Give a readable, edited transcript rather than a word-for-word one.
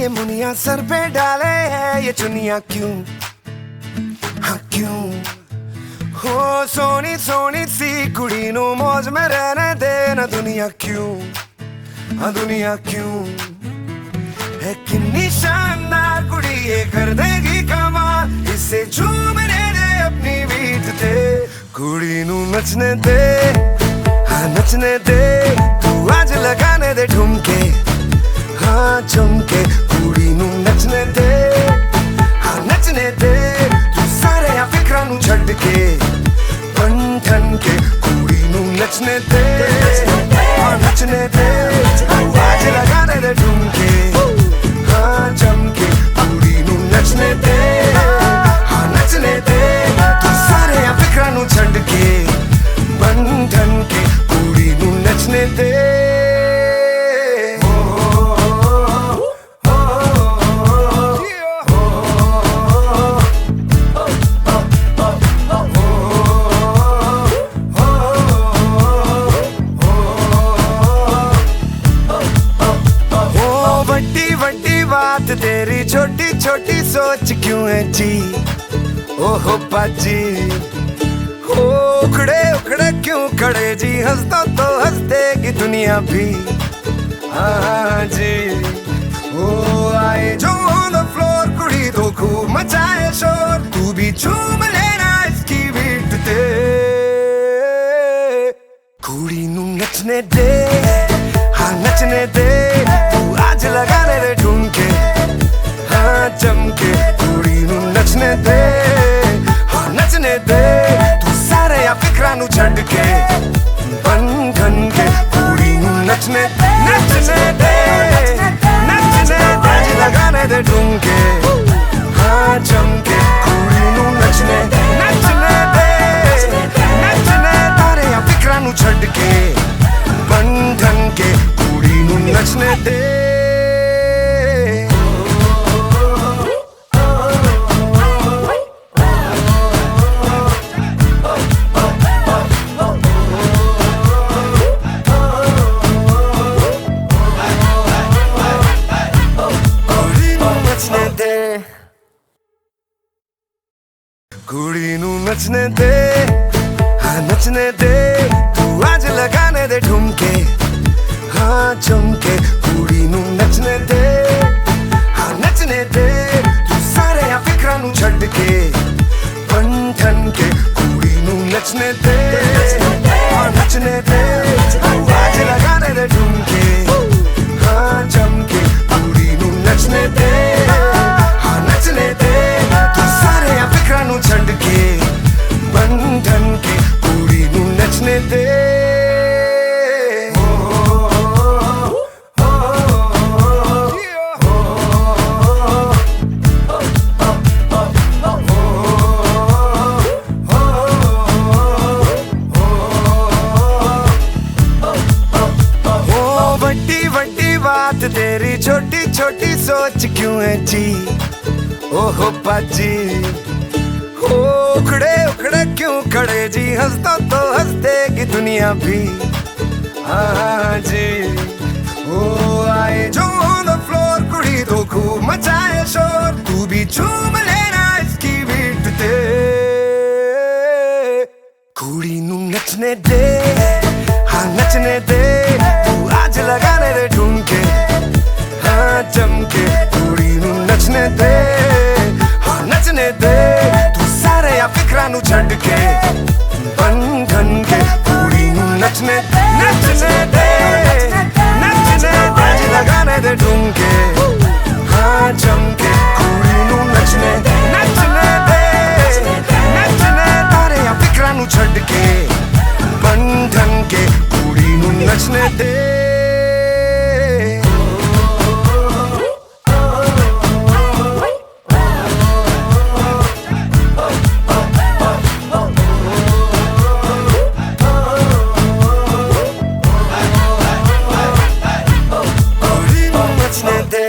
ये मुनिया सर पे डाले है ये चुनिया क्यों, हाँ क्यों। हो सोनी सोनी सी कुड़ी नू मौज में रहने देना दुनिया क्यों, हाँ दुनिया क्यों। है कितनी शानदार कुड़ी ये कर देगी कमाल, इसे झूमने दे अपनी बीट ते। कुड़ी नू नचने दे, हाँ नचने दे, तू आज लगाने दे ठुमके, हाँ चमके। कुड़ी नू नचने दे, हाँ नचने दे, तू सारे आ फिक्रां नू छड्ड के बन ठन के। कुड़ी नू नचने दे, हाँ नचने दे, तू आज लगाने दे ठुमके, हाँ चमके। कुड़ी नू नचने दे, हाँ नचने दे, तू सारे आ फिक्रां नू छड्ड के बन ठन के। कुड़ी नू नचने दे। बात तेरी छोटी छोटी सोच क्यों है जी, ओहो पाजी। हो उखड़े उखड़े क्यों खड़े जी, हंसता तो हंस देगी दुनिया भी, हाँ जी। ओ आए जो ऑन द फ्लोर कुड़ी तो खूब मचाए शोर, तू भी झूम लेना इसकी बीट ते। कुड़ी नू नचने दे, हाँ नचने दे, तू आज लगाने दे ठुमके, हाँ चमके। कुड़ी नू नचने दे, हाँ नचने दे, तू सारे आ फिक्रां नू छड्ड के बन ठन के। कुड़ी नू नचने नचने दे, नचने दे, आज लगाने दे ठुमके, हाँ चमके। कुड़ी नू नचने नचने दे, नचने तारे आ फिक्रां नू छड्ड के बन ठन के। कुड़ी नू नचने दे। कुड़ी नू नचने दे, हाँ नचने दे, तू आज लगाने दे ठुमके, हाँ चमके। कुड़ी नू नचने दे, हाँ नचने दे, तू सारे आ फिक्रां नू छड्ड के बन ठन के। कुड़ी नू नचने दे, हाँ नचने दे, तू आज लगाने दे ठुमके, हाँ चमके। कुड़ी नू नचने दे, हाँ नचने दे, तू सारे आ फिक्रां नू छड्ड के बन ठन के। कुड़ी नू नचने दे। बात तेरी छोटी छोटी सोच क्यों है जी, ओहो पाजी। हो उखड़े उखड़े क्यों खड़े जी, हंसता तो हंस देगी दुनिया भी, हाँ जी। ओ आए जो ऑन द फ्लोर कुड़ी तो खूब मचाए शोर, तू भी झूम लेना इसकी बीट ते। कुड़ी नू नचने दे, हाँ नचने दे, तू आज लगाने दे ठुमके, हाँ चमके। कुड़ी नू नचने दे, हाँ नचने दे, तू सारे आ फिक्रां नू छड्ड के बन ठन के। कुड़ी नू नचने नचने दे, नचने दे, आज लगाने दे ठुमके, हाँ चमके। कुड़ी नू नचने नचने दे, नचने तारे आ फिक्रां नू छड्ड के बन ठन के। कुड़ी नू नचने दे। कुड़ी नू नचने दे।